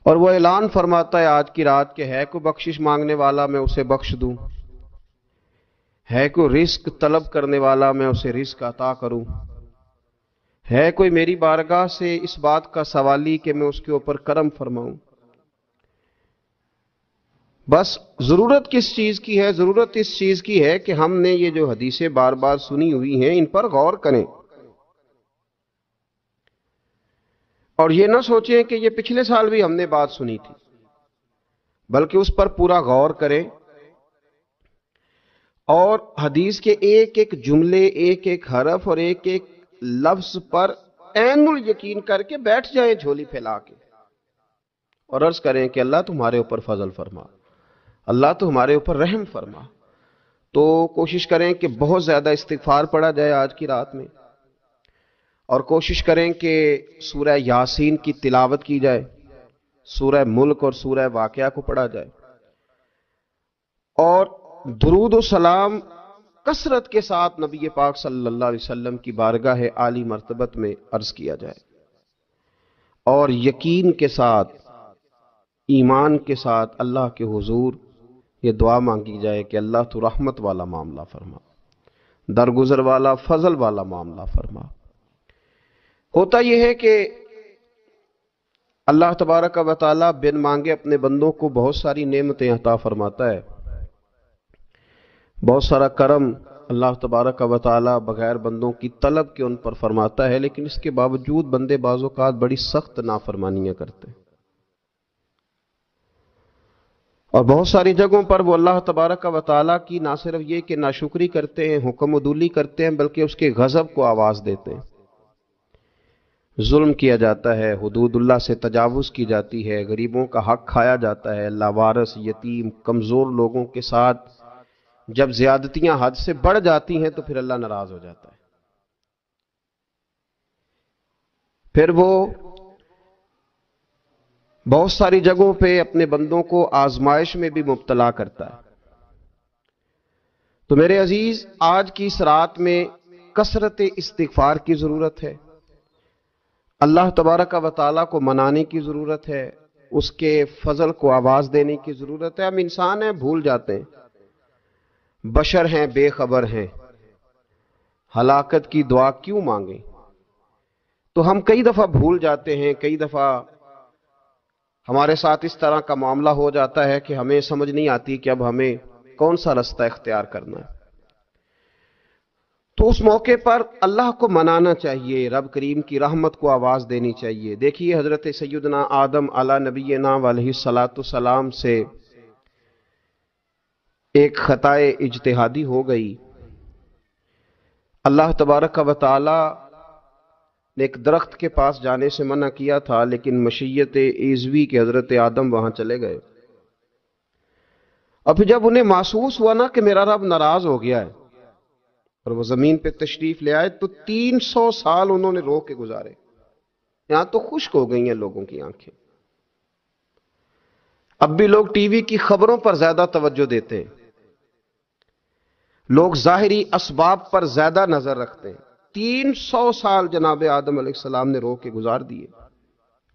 اور وہ اعلان فرماتا ہے آج کی رات کہ ہے کوئی بخشش مانگنے والا میں اسے بخش دوں، ہے کوئی رزق طلب کرنے والا میں اسے رزق عطا کروں، ہے کوئی میری بارگاہ سے اس بات کا سوالی کہ میں اس کے اوپر کرم فرماؤں۔ بس ضرورت کس چیز کی ہے؟ ضرورت اس چیز کی ہے کہ ہم نے یہ جو حدیثیں بار بار سنی ہوئی ہیں ان پر غور کریں، اور یہ نہ سوچیں کہ یہ پچھلے سال بھی ہم نے بات سنی تھی، بلکہ اس پر پورا غور کریں اور حدیث کے ایک ایک جملے، ایک ایک حرف اور ایک ایک لفظ پر عین الیقین کر کے بیٹھ جائیں جھولی پھیلا کے، اور عرض کریں کہ اللہ تمہارے اوپر فضل فرما، اللہ تو ہمارے اوپر رحم فرما۔ تو کوشش کریں کہ بہت زیادہ استغفار پڑھا جائے آج کی رات میں، اور کوشش کریں کہ سورہ یاسین کی تلاوت کی جائے، سورہ ملک اور سورہ واقعہ کو پڑھا جائے، اور درود و سلام کثرت کے ساتھ نبی پاک صلی اللہ علیہ وسلم کی بارگاہ عالی مرتبت میں عرض کیا جائے، اور یقین کے ساتھ، ایمان کے ساتھ اللہ کے حضور یہ دعا مانگی جائے کہ اللہ تو رحمت والا معاملہ فرما، درگزر والا، فضل والا معاملہ فرما۔ ہوتا یہ ہے کہ اللہ تبارک و تعالی بن مانگے اپنے بندوں کو بہت ساری نعمتیں عطا فرماتا ہے، بہت سارا کرم اللہ تبارک و تعالی بغیر بندوں کی طلب کے ان پر فرماتا ہے، لیکن اس کے باوجود بندے بعض اوقات بڑی سخت نافرمانیاں کرتے ہیں، اور بہت ساری جگہوں پر وہ اللہ تبارک و تعالی کی نہ صرف یہ کہ ناشکری کرتے ہیں، حکم عدولی کرتے ہیں، بلکہ اس کے غضب کو آواز دیتے ہیں۔ ظلم کیا جاتا ہے، حدود اللہ سے تجاوز کی جاتی ہے، غریبوں کا حق کھایا جاتا ہے، لاوارث، یتیم، کمزور لوگوں کے ساتھ جب زیادتیاں حد سے بڑھ جاتی ہیں تو پھر اللہ ناراض ہو جاتا ہے، پھر وہ بہت ساری جگہوں پہ اپنے بندوں کو آزمائش میں بھی مبتلا کرتا ہے۔ تو میرے عزیز، آج کی اس رات میں کثرت استغفار کی ضرورت ہے، اللہ تبارک و تعالیٰ کو منانے کی ضرورت ہے، اس کے فضل کو آواز دینے کی ضرورت ہے۔ ہم انسان ہیں، بھول جاتے ہیں، بشر ہیں، بے خبر ہیں، ہلاکت کی دعا کیوں مانگیں؟ تو ہم کئی دفعہ بھول جاتے ہیں، کئی دفعہ ہمارے ساتھ اس طرح کا معاملہ ہو جاتا ہے کہ ہمیں سمجھ نہیں آتی کہ اب ہمیں کون سا رستہ اختیار کرنا ہے۔ تو اس موقع پر اللہ کو منانا چاہیے، رب کریم کی رحمت کو آواز دینی چاہیے۔ دیکھیے حضرت سیدنا آدم علی نبینا علیہ الصلاۃ والسلام سے ایک خطائے اجتہادی ہو گئی، اللہ تبارک و تعالی نے ایک درخت کے پاس جانے سے منع کیا تھا، لیکن مشیت ایزوی کے حضرت آدم وہاں چلے گئے، اور پھر جب انہیں محسوس ہوا نا کہ میرا رب ناراض ہو گیا ہے اور وہ زمین پہ تشریف لے آئے، تو 300 سال انہوں نے رو کے گزارے، یہاں تو خشک ہو گئی ہیں لوگوں کی آنکھیں۔ اب بھی لوگ ٹی وی کی خبروں پر زیادہ توجہ دیتے ہیں، لوگ ظاہری اسباب پر زیادہ نظر رکھتے ہیں۔ 300 سال جناب آدم علیہ السلام نے رو کے گزار دیے،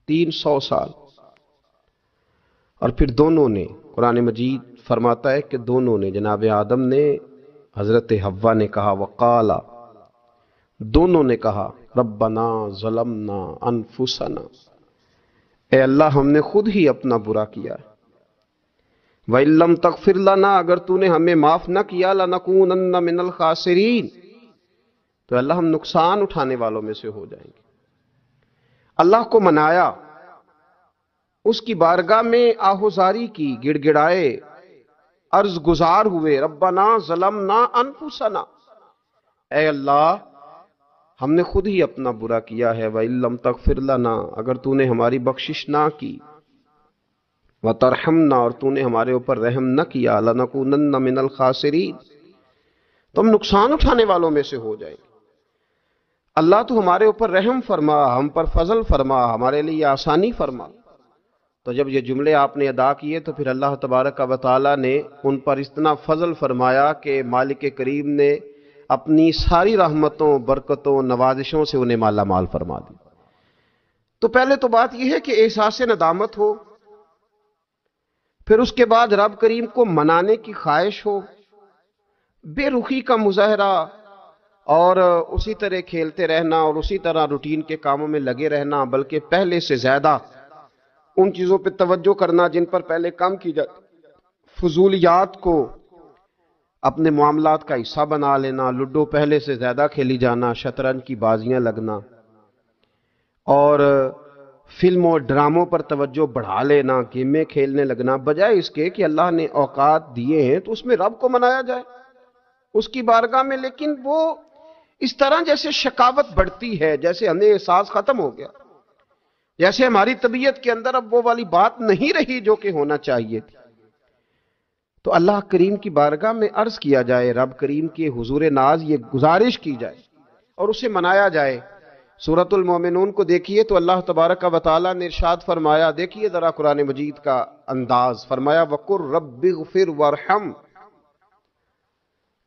300 سال، اور پھر دونوں نے، قرآن مجید فرماتا ہے کہ دونوں نے، جناب آدم نے، حضرت حوا نے کہا، وقالا، دونوں نے کہا، ربنا ظلمنا انفسنا، اے اللہ ہم نے خود ہی اپنا برا کیا ہے، وَإِن لَّمْ تَغْفِرْ لَنَا، اگر تو نے ہمیں معاف نہ کیا، لَنَكُونَنَّ مِنَ الْخَاسِرِينَ، تو اللہ ہم نقصان اٹھانے والوں میں سے ہو جائیں گے۔ اللہ کو منایا، اس کی بارگاہ میں آہوزاری کی، گڑ گڑائے، عرض گزار ہوئے، ربنا ظلمنا انفسنا، اے اللہ ہم نے خود ہی اپنا برا کیا ہے، وَإِن لَّمْ تَغْفِرْ لَنَا، اگر تو نے ہماری بخشش نہ کی، وَتَرْحَمْنَا، اور تو نے ہمارے اوپر رحم نہ کیا، لَنَكُونَنَّ مِنَ الْخَاسِرِينَ، تو ہم نقصان اٹھانے والوں میں سے ہو جائیں گے۔ اللہ تو ہمارے اوپر رحم فرما، ہم پر فضل فرما، ہمارے لیے آسانی فرما۔ تو جب یہ جملے آپ نے ادا کیے تو پھر اللہ تبارک و تعالیٰ نے ان پر اتنا فضل فرمایا کہ مالک کریم نے اپنی ساری رحمتوں، برکتوں، نوازشوں سے انہیں مالا مال فرما دی۔ تو پہلے تو بات یہ ہے کہ احساس ندامت ہو پھر اس کے بعد رب کریم کو منانے کی خواہش ہو، بے رخی کا مظاہرہ، اور اسی طرح کھیلتے رہنا اور اسی طرح روٹین کے کاموں میں لگے رہنا، بلکہ پہلے سے زیادہ ان چیزوں پہ توجہ کرنا جن پر پہلے کام کی جاتی، فضولیات کو اپنے معاملات کا حصہ بنا لینا، لڈو پہلے سے زیادہ کھیلی جانا، شطرنج کی بازیاں لگنا، اور فلموں اور ڈراموں پر توجہ بڑھا لینا، گیمیں کھیلنے لگنا، بجائے اس کے کہ اللہ نے اوقات دیے ہیں تو اس میں رب کو منایا جائے اس کی بارگاہ میں۔ لیکن وہ اس طرح جیسے شکاوت بڑھتی ہے، جیسے ہمیں احساس ختم ہو گیا، جیسے ہماری طبیعت کے اندر اب وہ والی بات نہیں رہی جو کہ ہونا چاہیے تھی۔ تو اللہ کریم کی بارگاہ میں عرض کیا جائے، رب کریم کے حضور ناز یہ گزارش کی جائے اور اسے منایا جائے۔ سورۃ المومنون کو دیکھیے تو اللہ تبارک و تعالیٰ نے ارشاد فرمایا، دیکھیے ذرا قرآن مجید کا انداز، فرمایا وَقُلْ رَبِّ اغْفِرْ وَارْحَمْ،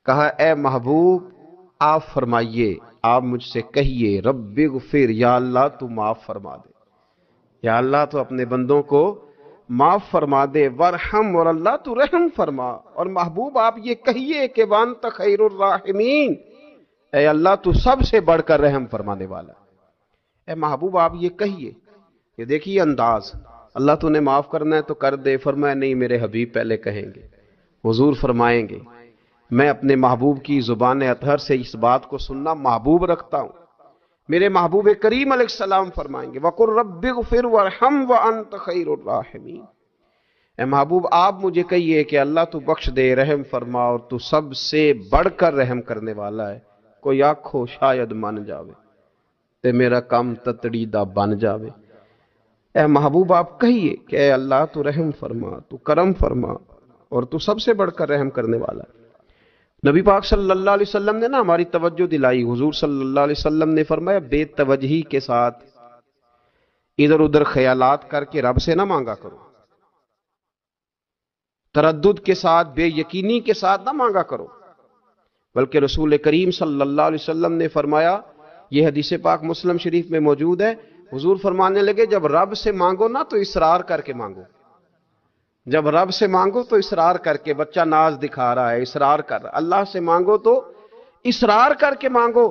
کہا اے محبوب آپ فرمائیے، آپ مجھ سے کہیے رب اغفر، یا اللہ تو معاف فرما دے، یا اللہ تو اپنے بندوں کو معاف فرما دے، ورحم، اور اللہ تو رحم فرما۔ اور محبوب آپ یہ کہیے کہ وانت خیر الراحمین، اے اللہ تو سب سے بڑھ کر رحم فرمانے والا، اے محبوب آپ یہ کہیے۔ یہ دیکھیے انداز، اللہ تو نے معاف کرنا ہے تو کر دے، فرمایا نہیں میرے حبیب پہلے کہیں گے، حضور فرمائیں گے میں اپنے محبوب کی زبان اطہر سے اس بات کو سننا محبوب رکھتا ہوں۔ میرے محبوب کریم علیہ السلام فرمائیں گے وَقُلْ رَبِّ اغْفِرْ وَارْحَمْ وَأَنْتَ خَيْرُ الرَّاحِمِينَ، اے محبوب آپ مجھے کہیے کہ اللہ تو بخش دے، رحم فرما، اور تو سب سے بڑھ کر رحم کرنے والا ہے، کوئی آنکھو شاید من جاوے تے میرا کام تتڑی دا بن جاوے۔ اے محبوب آپ کہیے کہ اے اللہ تو رحم فرما، تو کرم فرما، اور تو سب سے بڑھ کر رحم کرنے والا ہے۔ نبی پاک صلی اللہ علیہ وسلم نے نا ہماری توجہ دلائی، حضور صلی اللہ علیہ وسلم نے فرمایا بے توجہی کے ساتھ ادھر ادھر خیالات کر کے رب سے نہ مانگا کرو، تردد کے ساتھ، بے یقینی کے ساتھ نہ مانگا کرو، بلکہ رسول کریم صلی اللہ علیہ وسلم نے فرمایا، یہ حدیث پاک مسلم شریف میں موجود ہے، حضور فرمانے لگے جب رب سے مانگو نا تو اصرار کر کے مانگو، جب رب سے مانگو تو اصرار کر کے، بچہ ناز دکھا رہا ہے اصرار کر رہا، اللہ سے مانگو تو اصرار کر کے مانگو،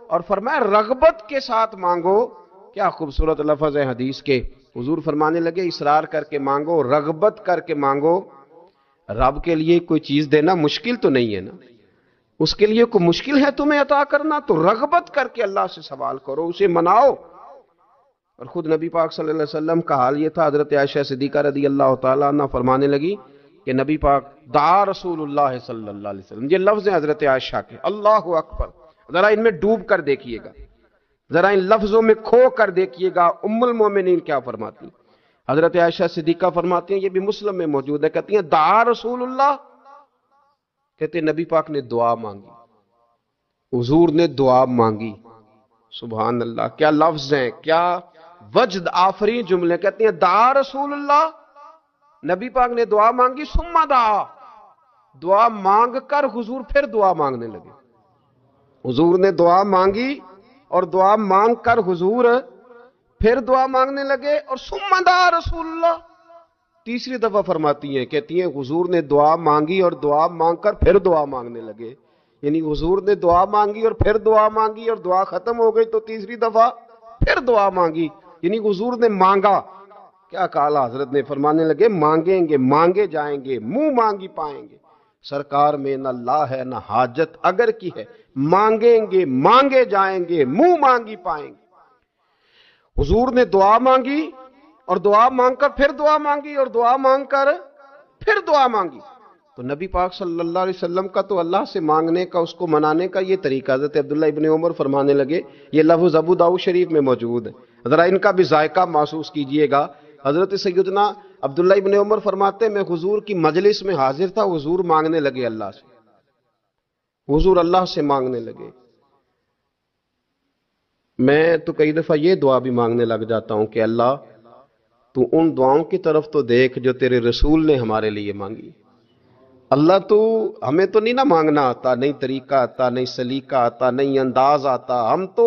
اور فرمایا رغبت کے ساتھ مانگو۔ کیا خوبصورت لفظ ہے حدیث کے، حضور فرمانے لگے اصرار کر کے مانگو، رغبت کر کے مانگو۔ رب کے لیے کوئی چیز دینا مشکل تو نہیں ہے نا، اس کے لیے کوئی مشکل ہے تمہیں عطا کرنا، تو رغبت کر کے اللہ سے سوال کرو، اسے مناؤ۔ اور خود نبی پاک صلی اللہ علیہ وسلم کا حال یہ تھا، حضرت عائشہ صدیقہ رضی اللہ تعالیٰ عنہ فرمانے لگی کہ نبی پاک دعا رسول اللہ صلی اللہ علیہ وسلم، یہ لفظ ہیں حضرت عائشہ کے، اللہ اکبر، ذرا ان میں ڈوب کر دیکھیے گا، ذرا ان لفظوں میں کھو کر دیکھیے گا ام المومنین کیا فرماتی۔ حضرت عائشہ صدیقہ فرماتی ہیں، یہ بھی مسلم میں موجود ہے، کہتی ہیں دعا رسول اللہ، کہتے ہیں نبی پاک نے دعا مانگی، حضور نے دعا مانگی، سبحان اللہ، کیا لفظ ہیں، کیا وجد آفری جملے، کہتے ہیں دعا رسول اللہ، نبی پاک نے دعا مانگی، ثم دعا، دعا مانگ کر حضور پھر دعا مانگنے لگے، حضور نے دعا مانگی اور دعا مانگ کر حضور پھر دعا مانگنے لگے، اور ثم دعا رسول اللہ، تیسری دفعہ فرماتی ہیں، کہتی ہیں حضور نے دعا مانگی اور دعا مانگ کر پھر دعا مانگنے لگے، یعنی حضور نے دعا مانگی اور پھر دعا مانگی اور دعا ختم ہو گئی تو تیسری دفعہ پھر دعا مانگی، یعنی حضور نے مانگا۔ کیا کہا حضرت نے، فرمانے لگے مانگیں گے مانگے جائیں گے، منہ مانگی پائیں گے، سرکار میں نہ لا ہے نہ حاجت اگر کی ہے، مانگیں گے مانگے جائیں گے، منہ مانگی پائیں گے۔ حضور نے دعا مانگی اور دعا مانگ کر پھر دعا مانگی اور دعا مانگ کر پھر دعا مانگی، تو نبی پاک صلی اللہ علیہ وسلم کا تو اللہ سے مانگنے کا، اس کو منانے کا یہ طریقہ۔ حضرت عبداللہ ابن عمر فرمانے لگے، یہ لفظ ابو داؤد شریف میں موجود ہے، ذرا ان کا بھی ذائقہ محسوس کیجئے گا۔ حضرت سیدنا عبداللہ ابن عمر فرماتے ہیں میں حضور کی مجلس میں حاضر تھا، حضور مانگنے لگے اللہ سے، حضور اللہ سے مانگنے لگے، میں تو کئی دفعہ یہ دعا بھی مانگنے لگ جاتا ہوں کہ اللہ تو ان دعاؤں کی طرف تو دیکھ جو تیرے رسول نے ہمارے لیے مانگی، اللہ تو ہمیں تو نہیں نہ مانگنا آتا، نہیں طریقہ آتا، نہیں سلیقہ آتا، نہیں انداز آتا، ہم تو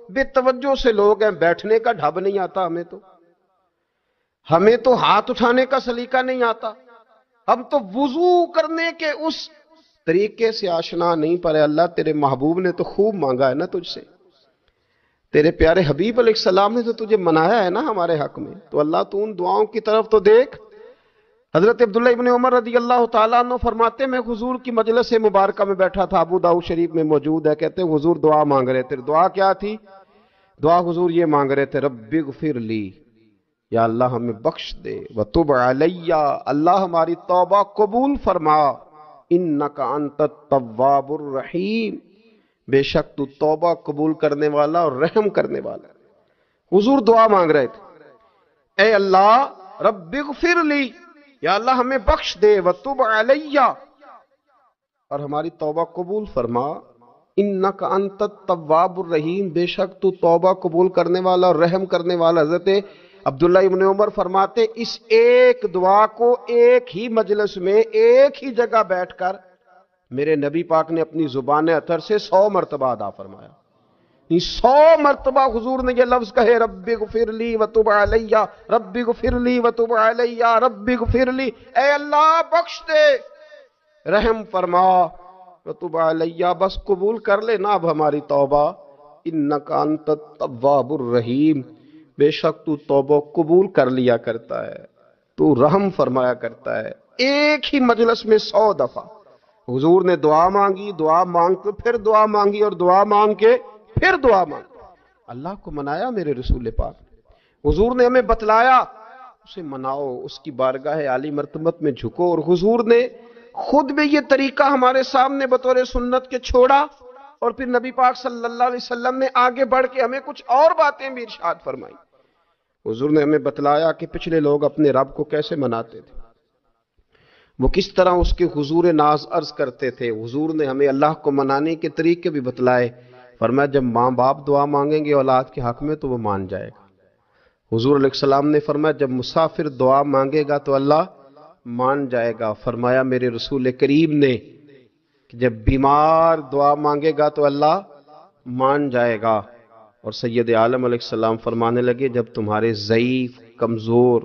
بے توجہ سے لوگ ہیں، بیٹھنے کا ڈھب نہیں آتا، ہمیں تو ہاتھ اٹھانے کا سلیقہ نہیں آتا، ہم تو وضو کرنے کے اس طریقے سے آشنا نہیں، پر اللہ تیرے محبوب نے تو خوب مانگا ہے نا تجھ سے، تیرے پیارے حبیب علیہ السلام نے تو تجھے منایا ہے نا ہمارے حق میں، تو اللہ تو ان دعاؤں کی طرف تو دیکھ۔ حضرت عبداللہ ابن عمر رضی اللہ تعالیٰ عنہ فرماتے میں حضور کی مجلس مبارکہ میں بیٹھا تھا، ابو داؤد شریف میں موجود ہے، کہتے ہیں حضور دعا مانگ رہے تھے۔ دعا کیا تھی؟ دعا حضور یہ مانگ رہے تھے، رب اغفر لی، یا اللہ ہمیں بخش دے، وتب علی، اللہ ہماری توبہ قبول فرما، انک انت التواب الرحیم، بے شک تو توبہ قبول کرنے والا اور رحم کرنے والا ہے۔ حضور دعا مانگ رہے تھے، اے اللہ رب اغفر لی، یا اللہ ہمیں بخش دے، وتب علی، اور ہماری توبہ قبول فرما، انک انت التواب الرحیم، بے شک تو توبہ قبول کرنے والا اور رحم کرنے والا۔ حضرت عبداللہ ابن عمر فرماتے اس ایک دعا کو ایک ہی مجلس میں ایک ہی جگہ بیٹھ کر میرے نبی پاک نے اپنی زبان اطہر سے 100 مرتبہ ادا فرمایا۔ 100 مرتبہ حضور نے یہ لفظ کہے، رب اغفر لی وتب علی، رب اغفر لی وتب علی، رب اغفر لی، اے اللہ بخش دے، رحم فرما، وتب علی، بس قبول کر لے نا اب ہماری توبہ، انک انت التواب الرحیم، بے شک تو توبہ قبول کر لیا کرتا ہے، تو رحم فرمایا کرتا ہے۔ ایک ہی مجلس میں 100 دفعہ حضور نے دعا مانگی، دعا مانگ کے پھر دعا مانگی، اور دعا مانگ کے پھر دعا مانگی۔ اللہ کو منایا میرے رسول پاک نے، حضور نے ہمیں بتلایا، اسے مناؤ، اس کی بارگاہ عالی مرتبت میں جھکو، اور حضور نے خود بھی یہ طریقہ ہمارے سامنے بطور سنت کے چھوڑا، اور پھر نبی پاک صلی اللہ علیہ وسلم نے آگے بڑھ کے ہمیں کچھ اور باتیں بھی ارشاد فرمائی۔ حضور نے ہمیں بتلایا کہ پچھلے لوگ اپنے رب کو کیسے مناتے تھے، وہ کس طرح اس کے حضور ناز عرض کرتے تھے۔ حضور نے ہمیں اللہ کو منانے کے طریقے بھی بتلائے، فرمایا جب ماں باپ دعا مانگیں گے اولاد کے حق میں تو وہ مان جائے گا۔ حضور علیہ السلام نے فرمایا جب مسافر دعا مانگے گا تو اللہ مان جائے گا۔ فرمایا میرے رسول کریم نے کہ جب بیمار دعا مانگے گا تو اللہ مان جائے گا۔ اور سید عالم علیہ السلام فرمانے لگے جب تمہارے ضعیف، کمزور،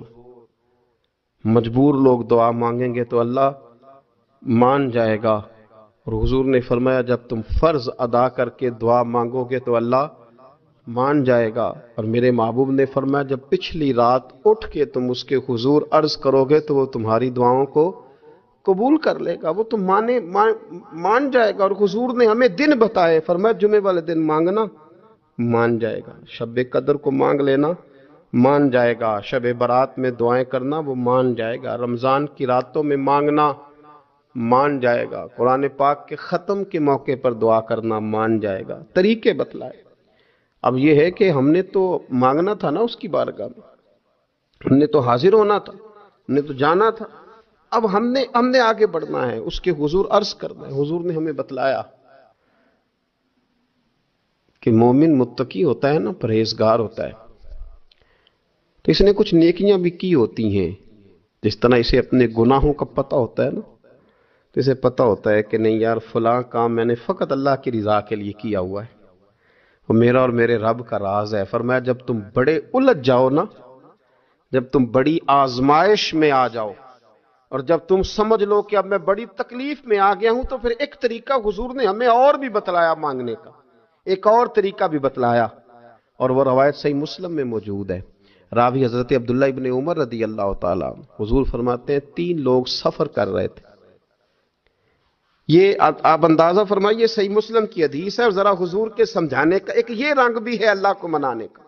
مجبور لوگ دعا مانگیں گے تو اللہ مان جائے گا۔ اور حضور نے فرمایا جب تم فرض ادا کر کے دعا مانگو گے تو اللہ مان جائے گا۔ اور میرے محبوب نے فرمایا جب پچھلی رات اٹھ کے تم اس کے حضور عرض کرو گے تو وہ تمہاری دعاؤں کو قبول کر لے گا، وہ تم مان جائے گا۔ اور حضور نے ہمیں دن بتائے، فرمایا جمعے والے دن مانگنا مان جائے گا، شب قدر کو مانگ لینا مان جائے گا، شب برات میں دعائیں کرنا وہ مان جائے گا، رمضان کی راتوں میں مانگنا مان جائے گا، قرآن پاک کے ختم کے موقع پر دعا کرنا مان جائے گا۔ طریقے بتلائے۔ اب یہ ہے کہ ہم نے تو مانگنا تھا نا اس کی بارگاہ میں، ہم نے تو حاضر ہونا تھا، ہم نے تو جانا تھا، اب ہم نے آگے بڑھنا ہے، اس کے حضور عرض کرنا ہے۔ حضور نے ہمیں بتلایا کہ مومن متقی ہوتا ہے نا، پرہیزگار ہوتا ہے، تو اس نے کچھ نیکیاں بھی کی ہوتی ہیں، جس طرح اسے اپنے گناہوں کا پتہ ہوتا ہے نا، تو اسے پتہ ہوتا ہے کہ نہیں یار فلاں کام میں نے فقط اللہ کی رضا کے لیے کیا ہوا ہے، وہ میرا اور میرے رب کا راز ہے۔ فرمایا جب تم بڑے الجھ جاؤ نا، جب تم بڑی آزمائش میں آ جاؤ، اور جب تم سمجھ لو کہ اب میں بڑی تکلیف میں آ گیا ہوں، تو پھر ایک طریقہ حضور نے ہمیں اور بھی بتلایا مانگنے کا، ایک اور طریقہ بھی بتلایا، اور وہ روایت صحیح مسلم میں موجود ہے۔ راوی حضرت عبداللہ ابن عمر رضی اللہ تعالیٰ، حضور فرماتے ہیں 3 لوگ سفر کر رہے تھے، یہ آپ اندازہ فرمائیے صحیح مسلم کی حدیث ہے، اور ذرا حضور کے سمجھانے کا ایک یہ رنگ بھی ہے اللہ کو منانے کا،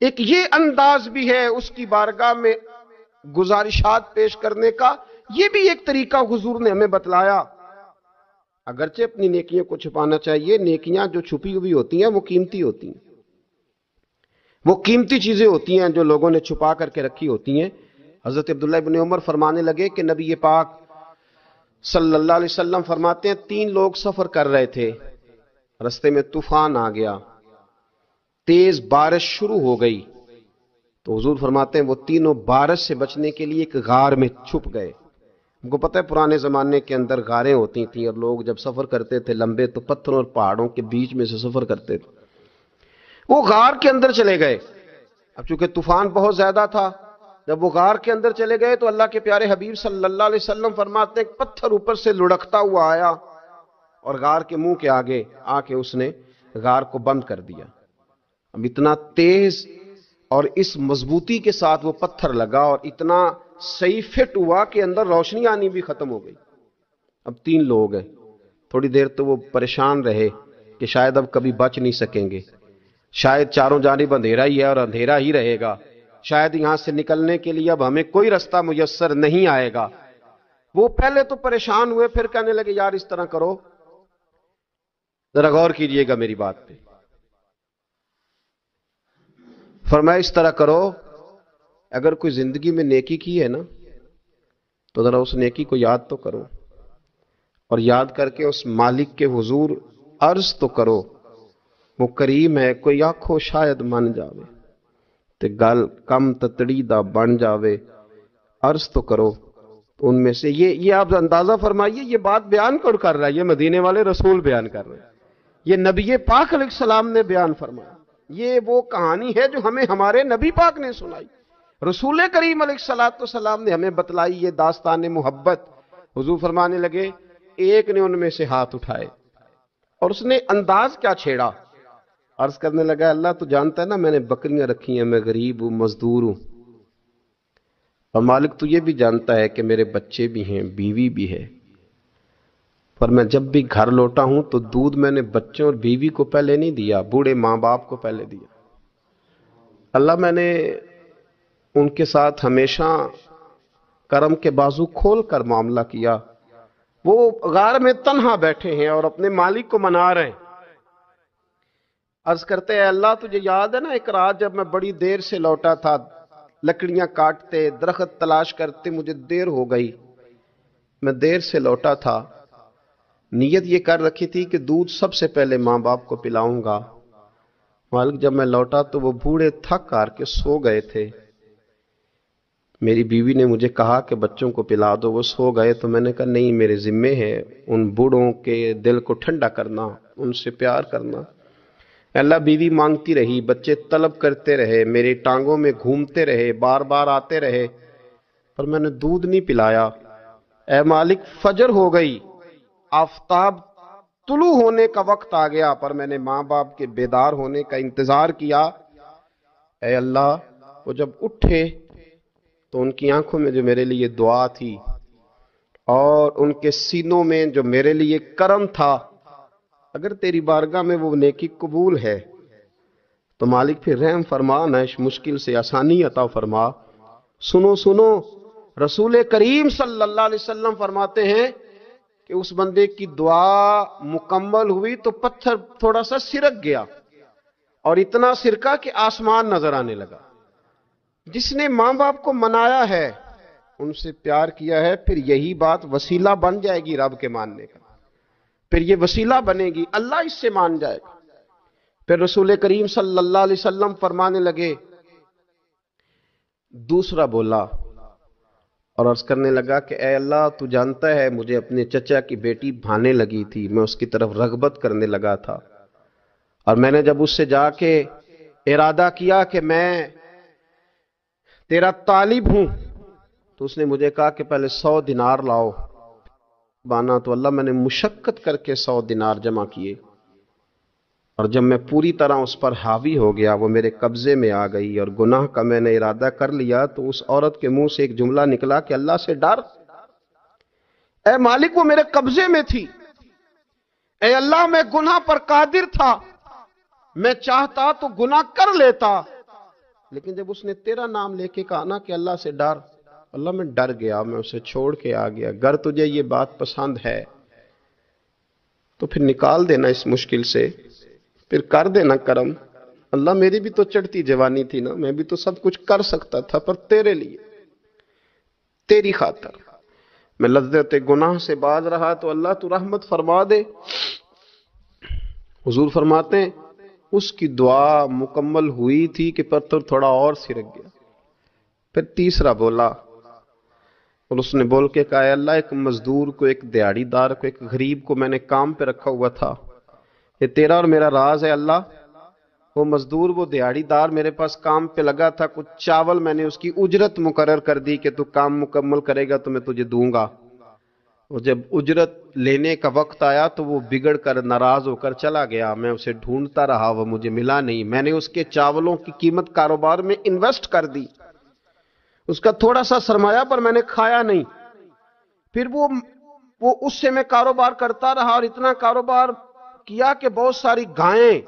ایک یہ انداز بھی ہے اس کی بارگاہ میں گزارشات پیش کرنے کا، یہ بھی ایک طریقہ حضور نے ہمیں بتلایا۔ اگرچہ اپنی نیکیوں کو چھپانا چاہیے، نیکیاں جو چھپی ہوئی ہوتی ہیں وہ قیمتی ہوتی ہیں، وہ قیمتی چیزیں ہوتی ہیں جو لوگوں نے چھپا کر کے رکھی ہوتی ہیں۔ حضرت عبداللہ ابن عمر فرمانے لگے کہ نبی پاک صلی اللہ علیہ وسلم فرماتے ہیں 3 لوگ سفر کر رہے تھے، رستے میں طوفان آ گیا، تیز بارش شروع ہو گئی، تو حضور فرماتے ہیں وہ تینوں بارش سے بچنے کے لیے ایک غار میں چھپ گئے۔ ہم کو پتہ ہے پرانے زمانے کے اندر غاریں ہوتی تھیں، اور لوگ جب سفر کرتے تھے لمبے تو پتھروں اور پہاڑوں کے بیچ میں سے سفر کرتے تھے، وہ غار کے اندر چلے گئے۔ اب چونکہ طوفان بہت زیادہ تھا، جب وہ غار کے اندر چلے گئے تو اللہ کے پیارے حبیب صلی اللہ علیہ وسلم فرماتے ہیں ایک پتھر اوپر سے لڑکتا ہوا آیا اور غار کے منہ کے آگے آ کے اس نے غار کو بند کر دیا. اب اتنا تیز اور اس مضبوطی کے ساتھ وہ پتھر لگا اور اتنا صحیح فٹ ہوا کہ اندر روشنی آنی بھی ختم ہو گئی. اب 3 لوگ ہیں. تھوڑی دیر تو وہ پریشان رہے کہ شاید اب کبھی بچ نہیں سکیں گے، شاید چاروں جانب اندھیرا ہی ہے اور اندھیرا ہی رہے گا، شاید یہاں سے نکلنے کے لیے اب ہمیں کوئی رستہ میسر نہیں آئے گا. وہ پہلے تو پریشان ہوئے، پھر کہنے لگے یار اس طرح کرو، ذرا غور کیجئے گا میری بات پہ. فرمایا اس طرح کرو، اگر کوئی زندگی میں نیکی کی ہے نا تو ذرا اس نیکی کو یاد تو کرو، اور یاد کر کے اس مالک کے حضور عرض تو کرو، وہ کریم ہے، کوئی آنکھو شاید من جاوے تے گل کم تتڑی دا بن جاوے، عرض تو کرو. ان میں سے یہ آپ اندازہ فرمائیے یہ بات بیان کون کر رہا ہے؟ یہ مدینے والے رسول بیان کر رہے ہیں، یہ نبی پاک علیہ السلام نے بیان فرمایا. یہ وہ کہانی ہے جو ہمیں ہمارے نبی پاک نے سنائی، رسول کریم علیہ الصلوۃ والسلام نے ہمیں بتلائی، یہ داستان محبت. حضور فرمانے لگے ایک نے ان میں سے ہاتھ اٹھائے اور اس نے انداز کیا چھیڑا، عرض کرنے لگا اللہ تو جانتا ہے نا میں نے بکریاں رکھی ہیں، میں غریب ہوں، مزدور ہوں، اور مالک تو یہ بھی جانتا ہے کہ میرے بچے بھی ہیں، بیوی بھی ہے، پر میں جب بھی گھر لوٹا ہوں تو دودھ میں نے بچوں اور بیوی کو پہلے نہیں دیا، بوڑھے ماں باپ کو پہلے دیا. اللہ میں نے ان کے ساتھ ہمیشہ کرم کے بازو کھول کر معاملہ کیا. وہ غار میں تنہا بیٹھے ہیں اور اپنے مالک کو منا رہے ہیں. عرض کرتے ہیں اللہ تجھے یاد ہے نا ایک رات جب میں بڑی دیر سے لوٹا تھا، لکڑیاں کاٹتے، درخت تلاش کرتے، مجھے دیر ہو گئی، میں دیر سے لوٹا تھا، نیت یہ کر رکھی تھی کہ دودھ سب سے پہلے ماں باپ کو پلاؤں گا. مالک جب میں لوٹا تو وہ بوڑھے تھک کر کے سو گئے تھے. میری بیوی نے مجھے کہا کہ بچوں کو پلا دو، وہ سو گئے. تو میں نے کہا نہیں، میرے ذمے ہے ان بوڑھوں کے دل کو ٹھنڈا کرنا، ان سے پیار کرنا. اللہ بیوی مانگتی رہی، بچے طلب کرتے رہے، میری ٹانگوں میں گھومتے رہے، بار بار آتے رہے، پر میں نے دودھ نہیں پلایا. اے مالک فجر ہو گئی، آفتاب طلوع ہونے کا وقت آ گیا، پر میں نے ماں باپ کے بیدار ہونے کا انتظار کیا. اے اللہ وہ جب اٹھے تو ان کی آنکھوں میں جو میرے لیے دعا تھی اور ان کے سینوں میں جو میرے لیے کرم تھا، اگر تیری بارگاہ میں وہ نیکی قبول ہے تو مالک پھر رحم فرما، نہ اس مشکل سے آسانی عطا فرما. سنو سنو، رسول کریم صلی اللہ علیہ وسلم فرماتے ہیں کہ اس بندے کی دعا مکمل ہوئی تو پتھر تھوڑا سا سرک گیا، اور اتنا سرکا کہ آسمان نظر آنے لگا. جس نے ماں باپ کو منایا ہے، ان سے پیار کیا ہے، پھر یہی بات وسیلہ بن جائے گی رب کے ماننے کا، پھر یہ وسیلہ بنے گی، اللہ اس سے مان جائے گا. پھر رسول کریم صلی اللہ علیہ وسلم فرمانے لگے، دوسرا بولا اور عرض کرنے لگا کہ اے اللہ تو جانتا ہے مجھے اپنے چچا کی بیٹی بھانے لگی تھی، میں اس کی طرف رغبت کرنے لگا تھا، اور میں نے جب اس سے جا کے ارادہ کیا کہ میں تیرا طالب ہوں تو اس نے مجھے کہا کہ پہلے 100 دینار لاؤ بانا. تو اللہ میں نے مشقت کر کے 100 دینار جمع کیے، اور جب میں پوری طرح اس پر حاوی ہو گیا، وہ میرے قبضے میں آ گئی اور گناہ کا میں نے ارادہ کر لیا، تو اس عورت کے منہ سے ایک جملہ نکلا کہ اللہ سے ڈر. اے مالک وہ میرے قبضے میں تھی، اے اللہ میں گناہ پر قادر تھا، میں چاہتا تو گناہ کر لیتا، لیکن جب اس نے تیرا نام لے کے کہا نا کہ اللہ سے ڈر، اللہ میں ڈر گیا، میں اسے چھوڑ کے آ گیا. اگر تجھے یہ بات پسند ہے تو پھر نکال دینا اس مشکل سے، پھر کر دینا کرم. اللہ میری بھی تو چڑھتی جوانی تھی نا، میں بھی تو سب کچھ کر سکتا تھا، پر تیرے لیے، تیری خاطر میں لذت گناہ سے باز رہا، تو اللہ تو رحمت فرما دے. حضور فرماتے ہیں اس کی دعا مکمل ہوئی تھی کہ پتھر تھوڑا اور سرک گیا. پھر تیسرا بولا اور اس نے بول کے کہا اے اللہ ایک مزدور کو، ایک دیہڑی دار کو، ایک غریب کو میں نے کام پہ رکھا ہوا تھا، یہ تیرا اور میرا راز ہے اللہ، وہ مزدور وہ دیہڑی دار میرے پاس کام پہ لگا تھا، کچھ چاول میں نے اس کی اجرت مقرر کر دی کہ تو کام مکمل کرے گا تو میں تجھے دوں گا۔ اور جب اجرت لینے کا وقت آیا تو وہ بگڑ کر ناراض ہو کر چلا گیا، میں اسے ڈھونڈتا رہا، وہ مجھے ملا نہیں۔ میں نے اس کے چاولوں کی قیمت کاروبار میں انویسٹ کر دی، اس کا تھوڑا سا سرمایہ پر میں نے کھایا نہیں۔ پھر وہ اس سے میں کاروبار کرتا رہا اور اتنا کاروبار کیا کہ بہت ساری گائیں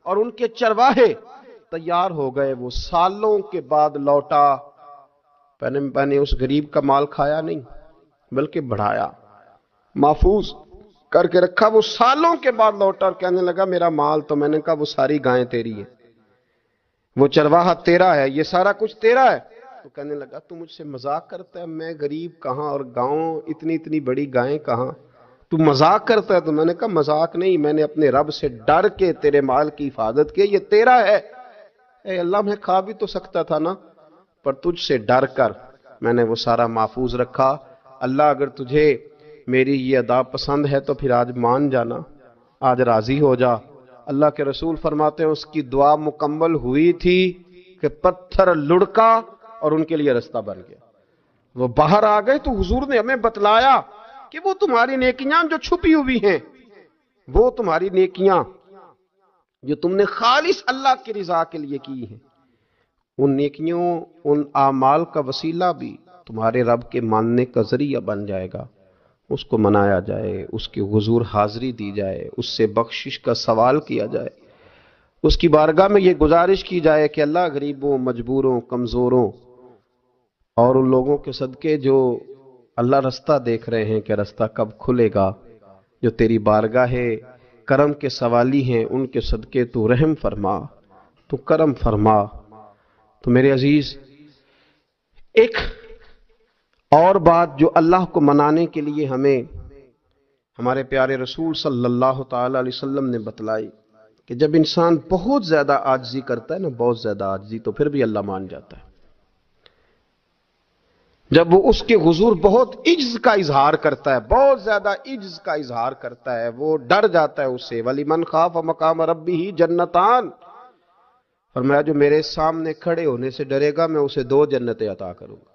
اور ان کے چرواہے تیار ہو گئے۔ وہ سالوں کے بعد لوٹا، میں نے اس غریب کا مال کھایا نہیں بلکہ بڑھایا، محفوظ کر کے رکھا۔ وہ سالوں کے بعد لوٹا اور کہنے لگا میرا مال، تو میں نے کہا وہ ساری گائیں تیری ہے، وہ چرواہا تیرا ہے، یہ سارا کچھ تیرا ہے۔ تو کہنے لگا تو مجھ سے مذاق کرتا ہے، میں غریب کہاں اور گاؤں اتنی بڑی گائیں کہاں، تو مذاق کرتا ہے۔ تو میں نے کہا مذاق نہیں، میں نے اپنے رب سے ڈر کے تیرے مال کی حفاظت کی، یہ تیرا ہے۔ اے اللہ میں کھا بھی تو سکتا تھا نا، پر تجھ سے ڈر کر میں نے وہ سارا محفوظ رکھا۔ اللہ اگر تجھے میری یہ ادا پسند ہے تو پھر آج مان جانا، آج راضی ہو جا۔ اللہ کے رسول فرماتے ہیں اس کی دعا مکمل ہوئی تھی کہ پتھر لڑکا اور ان کے لیے رستہ بن گیا، وہ باہر آ گئے۔ تو حضور نے ہمیں بتلایا کہ وہ تمہاری نیکیاں جو چھپی ہوئی ہیں، وہ تمہاری نیکیاں جو تم نے خالص اللہ کی رضا کے لیے کی ہیں، ان نیکیوں، ان اعمال کا وسیلہ بھی تمہارے رب کے ماننے کا ذریعہ بن جائے گا۔ اس کو منایا جائے، اس کی حضور حاضری دی جائے، اس سے بخشش کا سوال کیا جائے، اس کی بارگاہ میں یہ گزارش کی جائے کہ اللہ غریبوں، مجبوروں، کمزوروں اور ان لوگوں کے صدقے جو اللہ رستہ دیکھ رہے ہیں کہ رستہ کب کھلے گا، جو تیری بارگاہ کرم کے سوالی ہیں، ان کے صدقے تو رحم فرما، تو کرم فرما۔ تو میرے عزیز، ایک اور بات جو اللہ کو منانے کے لیے ہمیں ہمارے پیارے رسول صلی اللہ تعالی علیہ وسلم نے بتلائی کہ جب انسان بہت زیادہ عاجزی کرتا ہے نا، بہت زیادہ عاجزی، تو پھر بھی اللہ مان جاتا ہے۔ جب وہ اس کے حضور بہت عجز کا اظہار کرتا ہے، بہت زیادہ عجز کا اظہار کرتا ہے، وہ ڈر جاتا ہے اس سے۔ وَلِمَنْ خَافَ مَقَامَ رَبِّهِ جَنَّتَانِ، فرمایا جو میرے سامنے کھڑے ہونے سے ڈرے گا میں اسے 2 جنتیں عطا کروں گا۔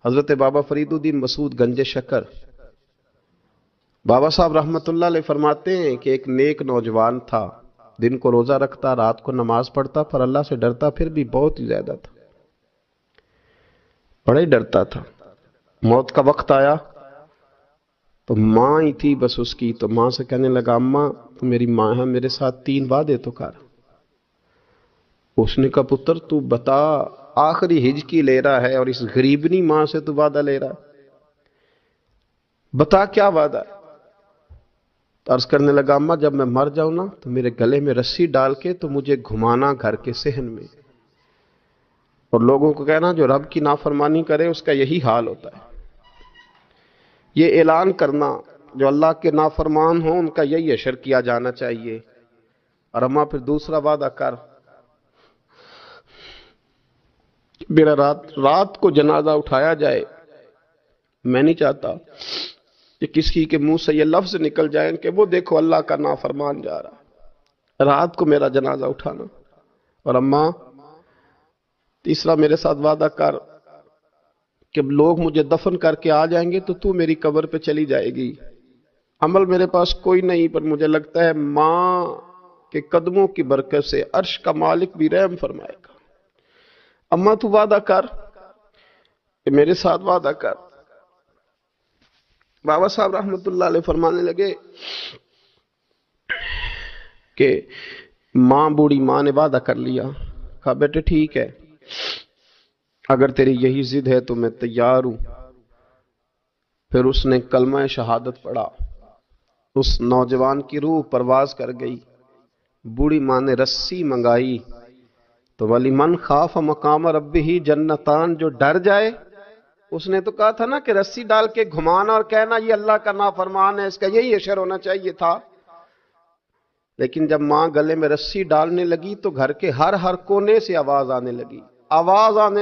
حضرت بابا فرید الدین مسعود گنج شکر بابا صاحب رحمت اللہ علیہ فرماتے ہیں کہ ایک نیک نوجوان تھا، دن کو روزہ رکھتا، رات کو نماز پڑھتا، پر اللہ سے ڈرتا پھر بھی بہت ہی زیادہ تھا، بڑا ہی ڈرتا تھا۔ موت کا وقت آیا تو ماں ہی تھی بس اس کی، تو ماں سے کہنے لگا اماں تو میری ماں ہے، میرے ساتھ 3 وعدے تو کر۔ اس نے کہا پتر تو بتا، آخری ہجکی لے رہا ہے اور اس غریبنی ماں سے تو وعدہ لے رہا ہے، بتا کیا وعدہ ہے؟ عرض کرنے لگا اماں جب میں مر جاؤں نا تو میرے گلے میں رسی ڈال کے تو مجھے گھمانا گھر کے صحن میں، اور لوگوں کو کہنا جو رب کی نافرمانی کرے اس کا یہی حال ہوتا ہے۔ یہ اعلان کرنا جو اللہ کے نافرمان ہوں ان کا یہی اشر کیا جانا چاہیے۔ اور اماں پھر دوسرا وعدہ کر، میرا رات کو جنازہ اٹھایا جائے، میں نہیں چاہتا کہ کسی کے منہ سے یہ لفظ نکل جائیں کہ وہ دیکھو اللہ کا نافرمان جا رہا، رات کو میرا جنازہ اٹھانا۔ اور اماں تیسرا میرے ساتھ وعدہ کر کہ لوگ مجھے دفن کر کے آ جائیں گے تو میری قبر پہ چلی جائے گی، عمل میرے پاس کوئی نہیں، پر مجھے لگتا ہے ماں کے قدموں کی برکت سے عرش کا مالک بھی رحم فرمائے گا۔ اماں تو وعدہ کر کہ میرے ساتھ وعدہ کر۔ بابا صاحب رحمت اللہ علیہ فرمانے لگے کہ بوڑھی ماں نے وعدہ کر لیا۔ کہا بیٹے ٹھیک ہے، اگر تیری یہی ضد ہے تو میں تیار ہوں۔ پھر اس نے کلمہ شہادت پڑھا، اس نوجوان کی روح پرواز کر گئی۔ بوڑھی ماں نے رسی منگائی تو وَلِمَنْ خَافَ مَقَامَ رَبِّهِ جَنَّتَانِ، جو ڈر جائے، اس نے تو کہا تھا نا کہ رسی ڈال کے گھمانا اور کہنا یہ اللہ کا نافرمان ہے، اس کا یہی اشر ہونا چاہیے تھا۔ لیکن جب ماں گلے میں رسی ڈالنے لگی تو گھر کے ہر کونے سے آواز آنے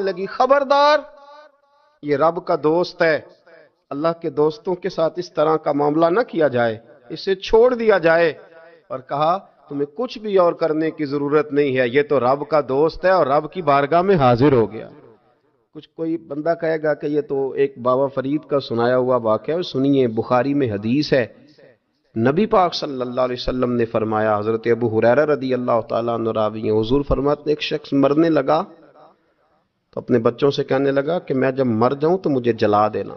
لگی، خبردار یہ رب کا دوست ہے، اللہ کے دوستوں کے ساتھ اس طرح کا معاملہ نہ کیا جائے، اسے چھوڑ دیا جائے۔ اور کہا تمہیں کچھ بھی اور کرنے کی ضرورت نہیں ہے، یہ تو رب کا دوست ہے اور رب کی بارگاہ میں حاضر ہو گیا۔ کچھ کوئی بندہ کہے گا کہ یہ تو ایک بابا فرید کا سنایا ہوا واقعہ ہے، سنیے، بخاری میں حدیث ہے، نبی پاک صلی اللہ علیہ وسلم نے فرمایا، حضرت ابو ہریرہ رضی اللہ تعالیٰ عنہ راوی ہیں، حضور فرماتے ہیں ایک شخص مرنے لگا تو اپنے بچوں سے کہنے لگا کہ میں جب مر جاؤں تو مجھے جلا دینا،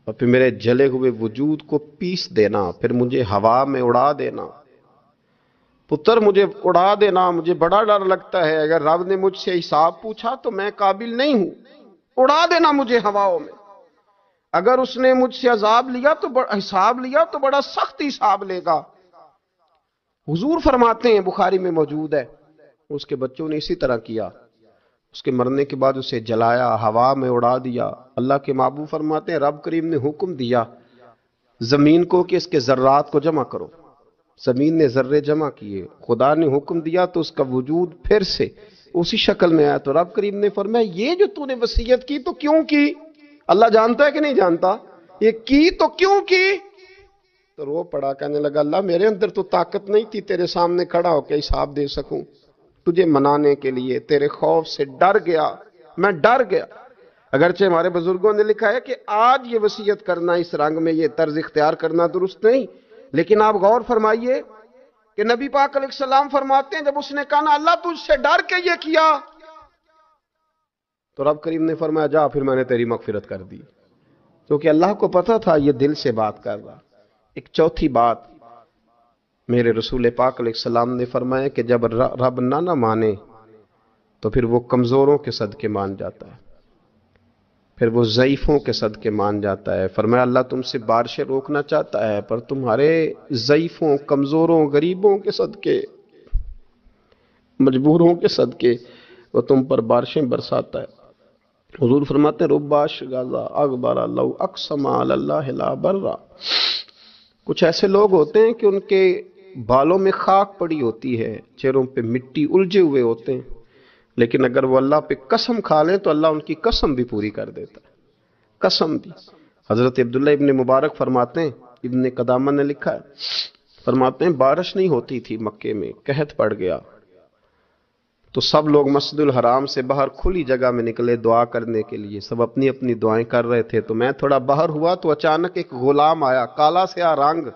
اور پھر میرے جلے ہوئے وجود کو پیس دینا، پھر مجھے ہوا میں اڑا دینا، پتر مجھے اڑا دینا، مجھے بڑا ڈر لگتا ہے، اگر رب نے مجھ سے حساب پوچھا تو میں قابل نہیں ہوں، اڑا دینا مجھے ہواؤں میں، اگر اس نے مجھ سے عذاب لیا تو حساب لیا تو بڑا سخت حساب لے گا۔ حضور فرماتے ہیں، بخاری میں موجود ہے، اس کے بچوں نے اسی طرح کیا، اس کے مرنے کے بعد اسے جلایا، ہوا میں اڑا دیا۔ اللہ کے محبوب فرماتے ہیں رب کریم نے حکم دیا زمین کو کہ اس کے ذرات کو جمع کرو، زمین نے ذرے جمع کیے، خدا نے حکم دیا تو اس کا وجود پھر سے اسی شکل میں آیا، تو رب کریم نے فرمایا یہ جو تو نے وصیت کی تو کیوں کی؟ اللہ جانتا ہے کہ نہیں جانتا؟ یہ کی تو کیوں کی؟ تو رو پڑا، کہنے لگا اللہ میرے اندر تو طاقت نہیں تھی تیرے سامنے کھڑا ہو کے حساب دے سکوں، تجھے منانے کے لیے تیرے خوف سے ڈر گیا، میں ڈر گیا۔ اگرچہ ہمارے بزرگوں نے لکھا ہے کہ آج یہ وصیت کرنا، اس رنگ میں یہ طرز اختیار کرنا درست نہیں، لیکن آپ غور فرمائیے کہ نبی پاک علیہ السلام فرماتے ہیں جب اس نے کہا نا اللہ تجھ سے ڈر کے یہ کیا، تو رب کریم نے فرمایا جا پھر میں نے تیری مغفرت کر دی، کیونکہ اللہ کو پتا تھا یہ دل سے بات کر رہا۔ ایک چوتھی بات میرے رسول پاک علیہ السلام نے فرمایا کہ جب رب نہ مانے تو پھر وہ کمزوروں کے صدقے مان جاتا ہے، پھر وہ ضعیفوں کے صدقے مان جاتا ہے۔ فرمایا اللہ تم سے بارشیں روکنا چاہتا ہے پر تمہارے ضعیفوں، کمزوروں، غریبوں کے صدقے، مجبوروں کے صدقے وہ تم پر بارشیں برساتا ہے۔ حضور فرماتے ہیں رب اشغاذا اغبر لو اقسم علی اللہ لا برا، کچھ ایسے لوگ ہوتے ہیں کہ ان کے بالوں میں خاک پڑی ہوتی ہے، چہروں پہ مٹی الجھے ہوئے ہوتے ہیں، لیکن اگر وہ اللہ پہ قسم کھا لیں تو اللہ ان کی قسم بھی پوری کر دیتا ہے، قسم بھی۔ حضرت عبداللہ ابن مبارک فرماتے ہیں، ابن قدامہ نے لکھا ہے، فرماتے ہیں بارش نہیں ہوتی تھی مکے میں، قحط پڑ گیا تو سب لوگ مسجد الحرام سے باہر کھلی جگہ میں نکلے دعا کرنے کے لیے، سب اپنی اپنی دعائیں کر رہے تھے، تو میں تھوڑا باہر ہوا تو اچانک ایک غلام آیا، کالا سیاہ رنگ،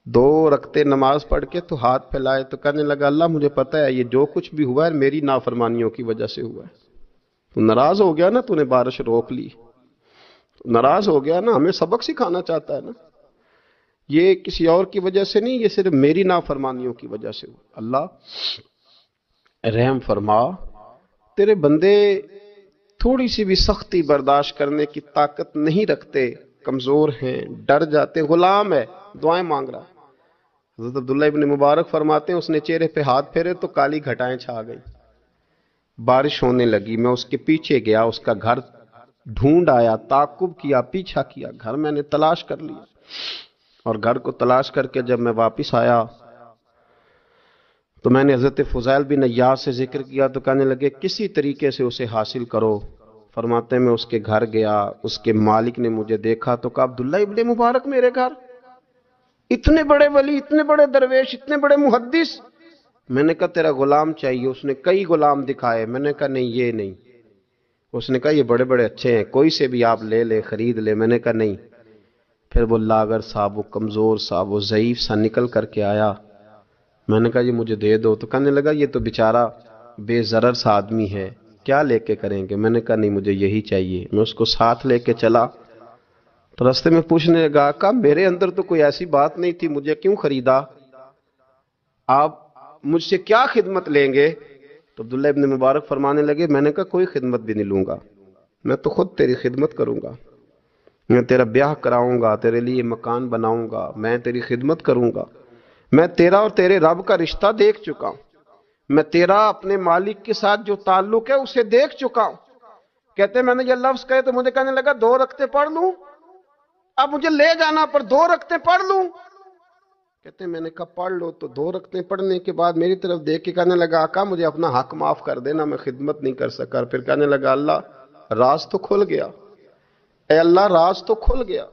2 رکعتیں نماز پڑھ کے تو ہاتھ پھیلائے تو کہنے لگا اللہ مجھے پتہ ہے یہ جو کچھ بھی ہوا ہے میری نافرمانیوں کی وجہ سے ہوا ہے۔ تو ناراض ہو گیا نا، تو نے بارش روک لی، ناراض ہو گیا نا، ہمیں سبق سکھانا چاہتا ہے نا، یہ کسی اور کی وجہ سے نہیں، یہ صرف میری نافرمانیوں کی وجہ سے ہوا۔ اللہ رحم فرما، تیرے بندے تھوڑی سی بھی سختی برداشت کرنے کی طاقت نہیں رکھتے، کمزور ہیں، ڈر جاتے، غلام ہے، دعائیں مانگ رہا۔ حضرت عبداللہ ابن مبارک فرماتے ہیں اس نے چہرے پہ ہاتھ پھیرے تو کالی گھٹائیں چھا گئی، بارش ہونے لگی، میں اس کے پیچھے گیا، اس کا گھر ڈھونڈ آیا، تعقب کیا، پیچھا کیا، گھر میں نے تلاش کر لیا، اور گھر کو تلاش کر کے جب میں واپس آیا تو میں نے حضرت فضیل بن عیاض سے ذکر کیا تو کہنے لگے کسی طریقے سے اسے حاصل کرو۔ فرماتے ہیں میں اس کے گھر گیا، اس کے مالک نے مجھے دیکھا تو کہا عبداللہ ابن مبارک میرے گھر، اتنے بڑے ولی، اتنے بڑے درویش، اتنے بڑے محدث۔ میں نے کہا تیرا غلام چاہیے، اس نے کئی غلام دکھائے، میں نے کہا نہیں یہ نہیں، اس نے کہا یہ بڑے بڑے اچھے ہیں، کوئی سے بھی آپ لے لے، خرید لے، میں نے کہا نہیں۔ پھر وہ لاغر صاحب، وہ کمزور صاحب، وہ ضعیف سا نکل کر کے آیا، میں نے کہا یہ مجھے دے دو، تو کہنے لگا یہ تو بیچارہ بے ضرر سا آدمی ہے، کیا لے کے کریں گے؟ میں نے کہا نہیں مجھے یہی چاہیے۔ میں اس کو ساتھ لے کے چلا تو راستے میں پوچھنے لگا کہ میرے اندر تو کوئی ایسی بات نہیں تھی، مجھے کیوں خریدا؟ آپ مجھ سے کیا خدمت لیں گے؟ تو عبداللہ ابن مبارک فرمانے لگے میں نے کہا کوئی خدمت بھی نہیں لوں گا، میں تو خود تیری خدمت کروں گا، میں تیرا بیاہ کراؤں گا، تیرے لیے مکان بناؤں گا، میں تیری خدمت کروں گا، میں تیرا اور تیرے رب کا رشتہ دیکھ چکا ہوں، میں تیرا اپنے مالک کے ساتھ جو تعلق ہے اسے دیکھ چکا ہوں۔ کہتے میں نے یہ لفظ کہے تو مجھے کہنے لگا 2 رکعتیں پڑھ لوں، اب مجھے لے جانا پر 2 رکعتیں پڑھ لوں؟ کہتے میں نے کہا پڑھ لو، تو 2 رکعتیں پڑھنے کے بعد میری طرف دیکھ کے کہنے لگا آقا مجھے اپنا حق معاف کر دینا، میں خدمت نہیں کر سکا۔ پھر کہنے لگا اللہ راز تو کھل گیا، اے اللہ راز تو کھل گیا،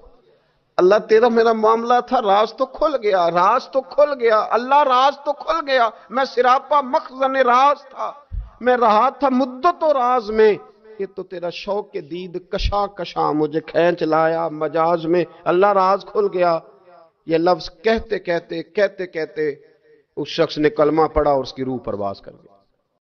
اللہ تیرا میرا معاملہ تھا، راز تو کھل گیا، راز تو کھل گیا، اللہ راز تو کھل گیا، میں سراپا مخزن راز تھا، میں رہا تھا مدت و راز میں، یہ تو تیرا شوق کے دید کشاں کشاں مجھے کھینچ لایا مجاز میں، اللہ راز کھل گیا۔ یہ لفظ کہتے کہتے اس شخص نے کلمہ پڑھا اور اس کی روح پرواز کر گئی۔